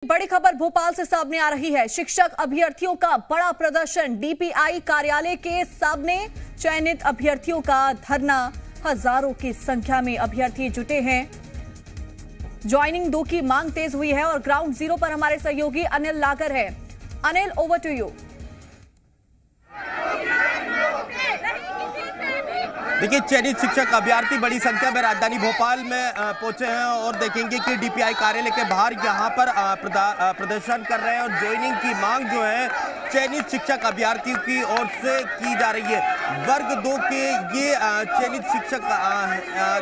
बड़ी खबर भोपाल से सामने आ रही है। शिक्षक अभ्यर्थियों का बड़ा प्रदर्शन। डीपीआई कार्यालय के सामने चयनित अभ्यर्थियों का धरना। हजारों की संख्या में अभ्यर्थी जुटे हैं। ज्वाइनिंग 2 की मांग तेज हुई है और ग्राउंड जीरो पर हमारे सहयोगी अनिल लागर है। Anil, over to you. देखिए, चयनित शिक्षक अभ्यर्थी बड़ी संख्या में राजधानी भोपाल में पहुंचे हैं और देखेंगे कि डीपीआई कार्यालय के बाहर यहां पर प्रदर्शन कर रहे हैं और ज्वाइनिंग की मांग जो है चयनित शिक्षक अभ्यर्थियों की ओर से की जा रही है। वर्ग 2 के ये चयनित शिक्षक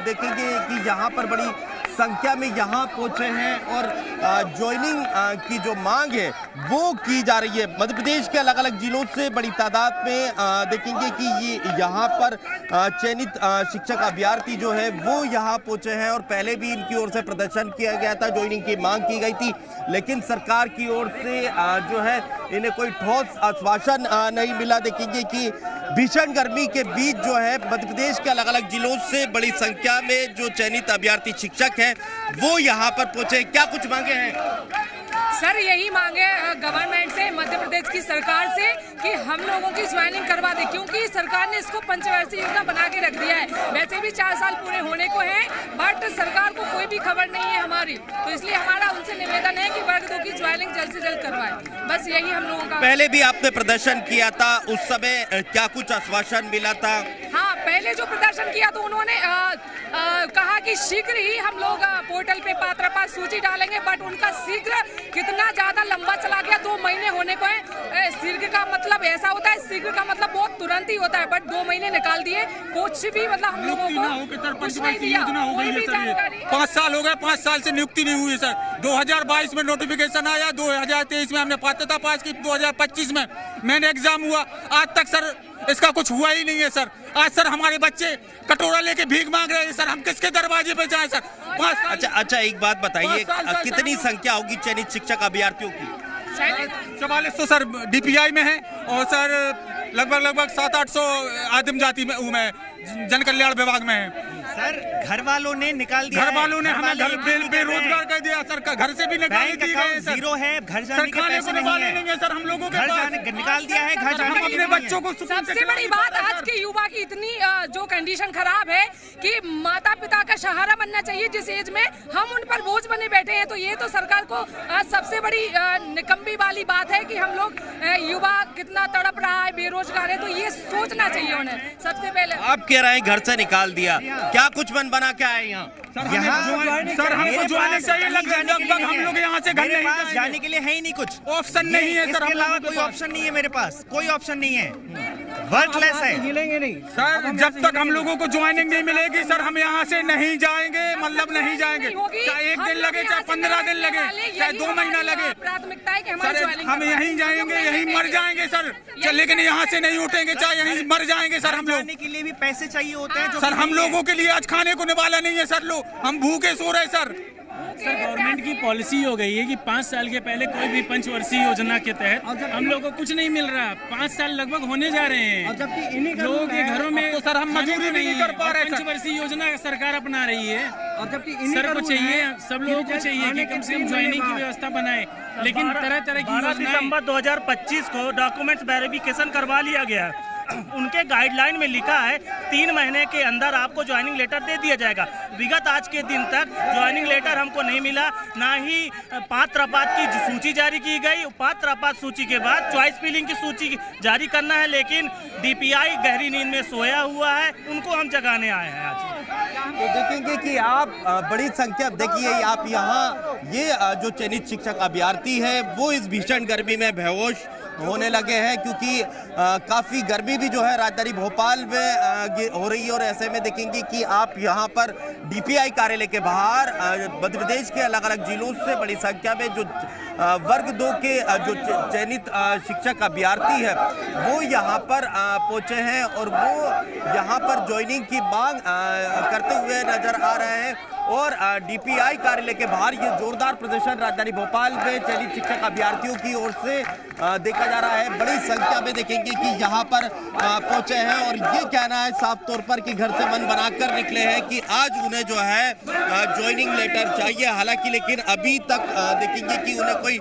देखेंगे कि यहां पर बड़ी संख्या में यहां पहुंचे हैं और ज्वाइनिंग की जो मांग है वो की जा रही है। मध्य प्रदेश के अलग अलग जिलों से बड़ी तादाद में देखेंगे कि ये यहां पर चयनित शिक्षक अभ्यर्थी जो है वो यहां पहुंचे हैं और पहले भी इनकी ओर से प्रदर्शन किया गया था, ज्वाइनिंग की मांग की गई थी, लेकिन सरकार की ओर से जो है इन्हें कोई ठोस आश्वासन नहीं मिला। देखेंगे कि भीषण गर्मी के बीच जो है मध्य प्रदेश के अलग अलग जिलों से बड़ी संख्या में जो चयनित अभ्यर्थी शिक्षक हैं वो यहाँ पर पहुंचे। क्या कुछ मांगे हैं? सर, यही मांगे गवर्नमेंट से, मध्य प्रदेश की सरकार से कि हम लोगों की ज्वाइनिंग करवा दे, क्योंकि सरकार ने इसको पंचवर्षीय योजना बना के रख दिया है। वैसे भी 4 साल पूरे होने को हैं, बट सरकार को कोई भी खबर नहीं है हमारी, तो इसलिए हमारा उनसे निवेदन है कि वर्ग 2 की ज्वाइनिंग जल्द से जल्द करवाएं। बस यही हम लोगों का। पहले भी आपने प्रदर्शन किया था, उस समय क्या कुछ आश्वासन मिला था? हाँ, पहले जो प्रदर्शन किया तो उन्होंने कहा कि शीघ्र ही हम लोग पोर्टल पे पात्रता सूची डालेंगे, बट उनका शीघ्र कितना ज्यादा लंबा चला गया। 2 महीने होने को है। शीघ्र का मतलब ऐसा होता है, शीघ्र का मतलब बहुत तुरंत ही होता है, बट 2 महीने निकाल दिए। कुछ भी मतलब हम लोगों को कुछ नहीं दिया। 5 साल हो गए, 5 साल से नियुक्ति नहीं हुई सर। 2022 में नोटिफिकेशन आया, 2023 में हमने पात्रता पास की, 2025 में मैंने एग्जाम हुआ। आज तक सर इसका कुछ हुआ ही नहीं है सर। आज सर हमारे बच्चे कटोरा लेके भीख मांग रहे हैं सर। हम किसके दरवाजे पे जाएं सर? अच्छा, एक बात बताइए, कितनी संख्या होगी चयनित शिक्षक अभ्यर्थियों की? 4400 सर डीपीआई में है और सर लगभग 700-800 आदिम जाति में मैं जन कल्याण विभाग में है सर। घर वालों ने निकाल दिया, घर वालों ने हमें घर बेरोजगार कर दिया सर। घर से भी निकाल दिया है सर। जीरो है, घर जाने के पैसे नहीं है सर। हम लोगों के घर जाने निकाल दिया है, घर जाने के अपने बच्चों को। सबसे बड़ी बात, आज के युवा की इतनी जो कंडीशन खराब है कि माता पिता का सहारा बनना चाहिए जिस एज में, हम उन पर बोझ बने बैठे हैं। तो ये तो सरकार को सबसे बड़ी निकम्मी वाली बात है कि हम लोग युवा कितना तड़प रहा है, बेरोजगार है, तो ये सोचना चाहिए उन्हें सबसे पहले। आप कह रहे हैं घर से निकाल दिया, क्या कुछ मन बना के आए यहाँ? सर हमको ज्वाइनिंग चाहिए। लगभग हम लोग यहाँ से घर नहीं जाने के लिए है ही नहीं, कुछ ऑप्शन नहीं है सर। इसके अलावा कोई ऑप्शन नहीं है मेरे पास, कोई ऑप्शन नहीं है, वर्कलेस है। मिलेंगे नहीं सर, जब तक हम लोगों को ज्वाइनिंग नहीं मिलेगी सर हम यहाँ से नहीं जाएंगे। मतलब नहीं जाएंगे, चाहे 1 दिन लगे, चाहे 15 दिन लगे, चाहे 2 महीना लगे, प्राथमिकता है कि हम यहीं जाएंगे, यहीं मर जाएंगे सर। लेकिन यहाँ से नहीं उठेंगे, चाहे यहीं मर जाएंगे सर। हम लोग जाने के लिए भी पैसे चाहिए होते हैं सर। हम लोगों के लिए आज खाने को निवाला नहीं है सर। लोग हम भूखे सो रहे सर। सर, गवर्नमेंट की पॉलिसी हो गई है कि 5 साल के पहले कोई भी पंचवर्षीय योजना के तहत हम लोगों को कुछ नहीं मिल रहा। 5 साल लगभग होने जा रहे हैं और जबकि लोगों के घरों में तो सर हम मजदूरी नहीं कर पा रहे। पंचवर्षीय योजना सरकार अपना रही है और जबकि सर को चाहिए, सब लोगों को चाहिए कि कम से कम ज्वाइनिंग की व्यवस्था बनाए, लेकिन तरह तरह की योजनाएं। दिसंबर 2025 को डॉक्यूमेंट्स वेरिफिकेशन करवा लिया गया। उनके गाइडलाइन में लिखा है 3 महीने के अंदर आपको ज्वाइनिंग लेटर दे दिया जाएगा। विगत आज के दिन तक ज्वाइनिंग लेटर हमको नहीं मिला, ना ही पात्र आपात की सूची जारी की गई। पात्र आपात सूची के बाद चॉइस फिलिंग की सूची जारी करना है, लेकिन डीपीआई गहरी नींद में सोया हुआ है, उनको हम जगाने आए हैं आज। तो देखेंगे कि आप बड़ी संख्या, देखिए आप यहाँ ये जो चयनित शिक्षक अभ्यर्थी है वो इस भीषण गर्मी में बेहोश होने लगे हैं, क्योंकि काफ़ी गर्मी भी जो है राजधानी भोपाल में हो रही है। और ऐसे में देखेंगे कि आप यहाँ पर डीपीआई कार्यालय के बाहर मध्य प्रदेश के अलग अलग जिलों से बड़ी संख्या में जो वर्ग 2 के जो चयनित शिक्षक अभ्यर्थी है वो यहाँ पर पहुँचे हैं और वो यहाँ पर ज्वाइनिंग की मांग करते हुए नजर आ रहे हैं। और डीपीआई कार्यालय के बाहर ये जोरदार प्रदर्शन राजधानी भोपाल में चयनित शिक्षक अभ्यर्थियों की ओर से देखा जा रहा है। बड़ी संख्या में देखेंगे कि यहाँ पर पहुंचे हैं और ये कहना है साफ तौर पर कि घर से मन बनाकर निकले हैं कि आज उन्हें जो है ज्वाइनिंग लेटर चाहिए। हालांकि लेकिन अभी तक देखेंगे कि उन्हें कोई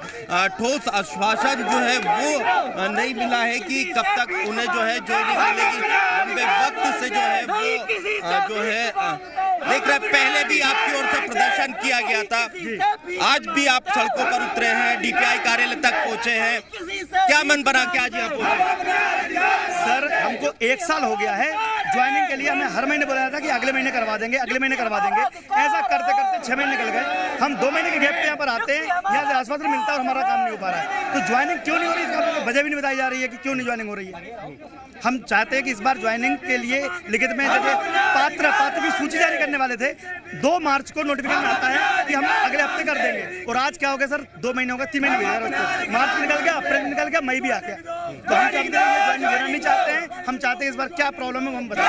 ठोस आश्वासन जो है वो नहीं मिला है कि कब तक उन्हें जो है ज्वाइनिंग मिलेगी। लंबे वक्त से जो है वो जो है देख रहे पहले भी आपकी ओर से प्रदर्शन किया गया था, आज भी आप सड़कों पर उतरे हैं, डीपीआई कार्यालय तक पहुंचे हैं, क्या मन बना के आज यहाँ पहुंचे? सर हमको 1 साल हो गया है ज्वाइनिंग के लिए। हमें हर महीने बोला था कि अगले महीने करवा देंगे, अगले महीने करवा देंगे। ऐसा करते करते 6 महीने निकल गए। हम 2 महीने के गैप पे यहाँ पर आते हैं, यहाँ से आश्वासन मिलता है और हमारा काम नहीं हो पा रहा है। तो ज्वाइनिंग क्यों नहीं हो रही, इसका वजह भी नहीं बताई जा रही है कि क्यों नहीं ज्वाइनिंग हो रही है। हम चाहते हैं कि इस बार ज्वाइनिंग के लिए लिखित में जैसे पात्र की सूची जारी करने वाले थे, 2 मार्च को नोटिफिकेशन आता है कि हम अगले हफ्ते कर देंगे। और आज क्या हो गया सर, 2 महीने हो गए, 3 महीने हो गए, मार्च निकल गया, अप्रैल निकल गया, मई भी आ गया। तो हम चाहते हैं ज्वाइनिंग देना नहीं चाहते हैं। हम चाहते हैं इस बार क्या प्रॉब्लम है हम बताएं।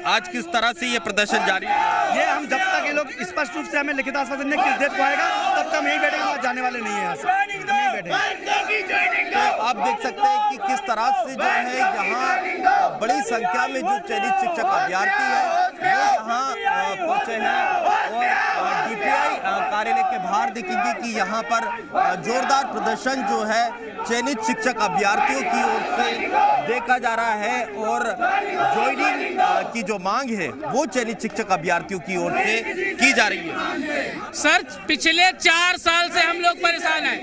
आज किस तरह से ये प्रदर्शन जारी है? ये हम जब तक ये लोग स्पष्ट रूप से हमें लिखित आश्वासन ने किस डेट को आएगा तब तक हम यहीं बैठेंगे, हम जाने वाले नहीं है यहाँ से, नहीं बैठेंगे। तो आप देख सकते हैं कि किस तरह से जो है यहाँ बड़ी संख्या में जो चयनित शिक्षक अभ्यर्थी है वो यहाँ पहुंचे हैं और डीपीआई कार्यालय के बाहर देखेंगे कि यहाँ पर जोरदार प्रदर्शन जो है चयनित शिक्षक अभ्यर्थियों की ओर से देखा जा रहा है और ज्वाइनिंग की जो मांग है वो चयनित शिक्षक अभ्यर्थियों की ओर से की जा रही है। सर पिछले 4 साल से हम लोग परेशान हैं।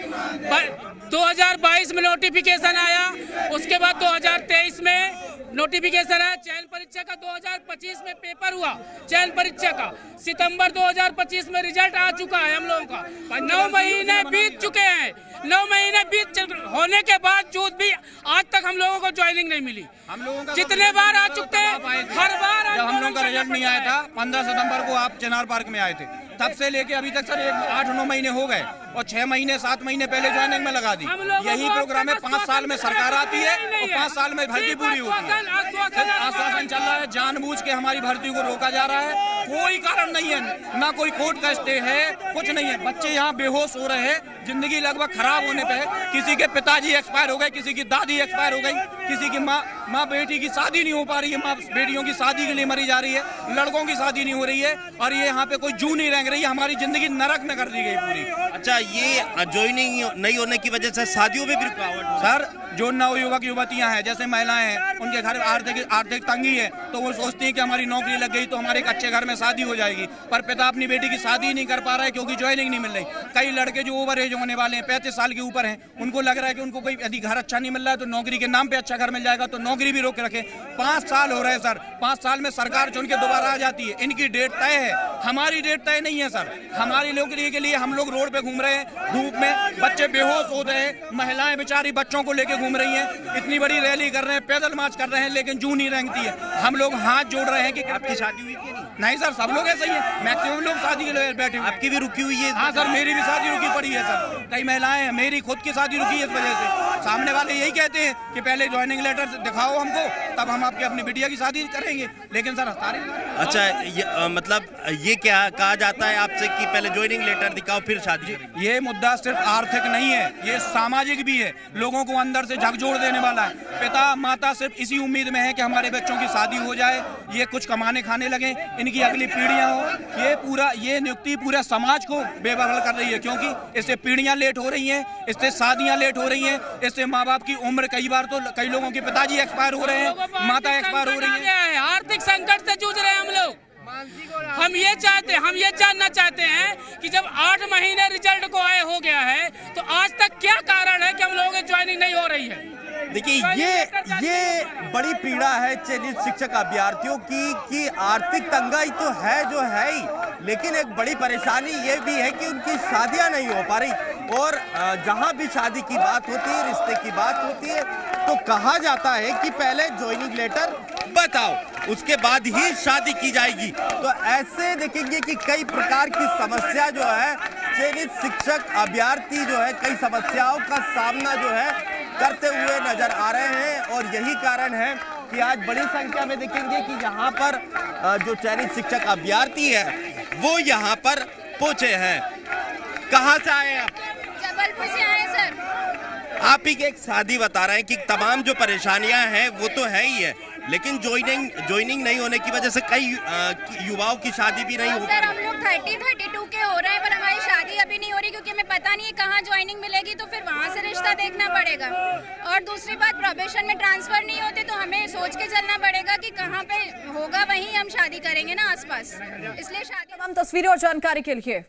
2022 में नोटिफिकेशन आया, उसके बाद 2023 में नोटिफिकेशन आया, चयन परीक्षा का 2025 में पेपर हुआ, चयन परीक्षा का सितंबर 2025 में रिजल्ट आ चुका है हम लोगों का। 9 महीने बीत चुके हैं, 9 महीने बीत होने के बावजूद भी आज तक हम लोगों को ज्वाइनिंग नहीं मिली। हम लोगों का जितने बार आ चुके हैं, हर बार जब हम लोगों का रिजल्ट नहीं आया था 15 सितंबर को आप चिनार पार्क में आए थे, तब से लेके अभी तक सर 8-9 महीने हो गए और 6 महीने 7 महीने पहले ज्वाइनिंग में लगा दी। यही प्रोग्राम है, 5 साल में सरकार आती है और 5 साल में भर्ती पूरी होती है। आश्वासन चल रहा है, जानबूझ के हमारी भर्ती को रोका जा रहा है, कोई कारण नहीं है, ना कोई कोर्ट का स्टे है, कुछ नहीं है। बच्चे यहाँ बेहोश हो रहे हैं, जिंदगी लगभग खराब होने पे है। किसी के पिताजी एक्सपायर हो गए, किसी की दादी एक्सपायर हो गई, किसी की माँ बेटी की शादी नहीं हो पा रही है, माँ बेटियों की शादी के लिए मरी जा रही है, लड़कों की शादी नहीं हो रही है और ये यहाँ पे कोई जू नहीं रंग रही है। हमारी जिंदगी नरक में कर दी गई पूरी। अच्छा, ये ज्वाइनिंग नहीं होने की वजह से शादियों में भी रुकावट सर, जो नवयुवक युवतियां हैं, जैसे महिलाएं हैं, उनके घर आर्थिक तंगी है तो वो सोचती हैं कि हमारी नौकरी लग गई तो हमारे एक अच्छे घर में शादी हो जाएगी, पर पिता अपनी बेटी की शादी नहीं कर पा रहा है क्योंकि ज्वाइनिंग नहीं मिल रही। कई लड़के जो ओवर एज होने वाले हैं, 35 साल के ऊपर हैं, उनको लग रहा है कि उनको कोई यदि घर अच्छा नहीं मिल रहा है तो नौकरी के नाम पे अच्छा घर मिल जाएगा, तो नौकरी भी रोक के रखे। 5 साल हो रहे हैं सर, 5 साल में सरकार चुन के दोबारा आ जाती है, इनकी डेट तय है, हमारी डेट तय नहीं है सर। हमारी नौकरी के लिए हम लोग रोड पे घूम रहे हैं, धूप में बच्चे बेहोश हो रहे हैं, महिलाएं बेचारी बच्चों को लेके घूम रही हैं, इतनी बड़ी रैली कर रहे हैं, पैदल मार्च कर रहे हैं, लेकिन जू नहीं रेंगती है। हम लोग हाथ जोड़ रहे हैं कि आपकी शादी हुई कि नहीं सर, सब लोग ऐसे ही है, मैक्सिमम लोग शादी के लिए बैठे हुए। आपकी भी रुकी हुई है? हाँ सर, मेरी भी शादी रुकी पड़ी है सर, कई महिलाएं हैं, मेरी खुद की शादी रुकी है इस वजह से। सामने वाले यही कहते हैं कि पहले ज्वाइनिंग लेटर दिखाओ हमको, तब हम आपकी अपनी बिटिया की शादी करेंगे, लेकिन सर अच्छा, मतलब ये क्या कहा जाता है आपसे कि पहले ज्वाइनिंग लेटर दिखाओ फिर शादी? ये मुद्दा सिर्फ आर्थिक नहीं है, ये सामाजिक भी है, लोगों को अंदर से झकझोर देने वाला है। पिता माता सिर्फ इसी उम्मीद में है कि हमारे बच्चों की शादी हो जाए, ये कुछ कमाने खाने लगे, इनकी अगली पीढ़ियां हो। ये नियुक्ति पूरा समाज को बेबहाल कर रही है, क्योंकि इससे पीढ़ियां लेट हो रही हैं, इससे शादियां लेट हो रही हैं, इससे माँ बाप की उम्र, कई बार तो कई लोगों के पिताजी एक्सपायर हो रहे हैं, माता एक्सपायर हो रही है। आर्थिक संकट से जूझ रहे हैं हम लोग। हम ये जानना चाहते हैं कि जब 8 महीने रिजल्ट को आए हो गया है तो आज तक क्या कारण है कि हम लोगों की ज्वाइनिंग नहीं हो रही है। देखिए, ये बड़ी पीड़ा है चयनित शिक्षक अभ्यर्थियों की कि आर्थिक तंगाई तो है जो है ही, लेकिन एक बड़ी परेशानी ये भी है कि उनकी शादियां नहीं हो पा रही। और जहां भी शादी की बात होती है, रिश्ते की बात होती है, तो कहा जाता है कि पहले ज्वाइनिंग लेटर बताओ, उसके बाद ही शादी की जाएगी। तो ऐसे देखेंगे कि कई प्रकार की समस्या जो है चयनित शिक्षक अभ्यर्थी जो है कई समस्याओं का सामना जो है करते हुए नजर आ रहे हैं और यही कारण है कि आज बड़ी संख्या में देखेंगे कि यहाँ पर जो चयनित शिक्षक अभ्यर्थी है वो यहाँ पर पहुंचे हैं। कहाँ से आए आप? जबलपुर से आए सर। आप ही एक शादी बता रहे हैं कि तमाम जो परेशानियां हैं वो तो है ही है, लेकिन ज्वाइनिंग नहीं होने की वजह से कई युवाओं की शादी भी नहीं हो सर हम लोग 32 के हो रहे हैं, पर हमारी शादी अभी नहीं हो रही क्योंकि हमें पता नहीं है कहाँ ज्वाइनिंग मिलेगी, तो फिर वहाँ से रिश्ता देखना पड़ेगा। और दूसरी बात, प्रोबेशन में ट्रांसफर नहीं होते तो हमें सोच के चलना पड़ेगा कि कहाँ पे होगा वहीं हम शादी करेंगे ना आसपास, इसलिए शादी। तमाम तस्वीरें और जानकारी के लिए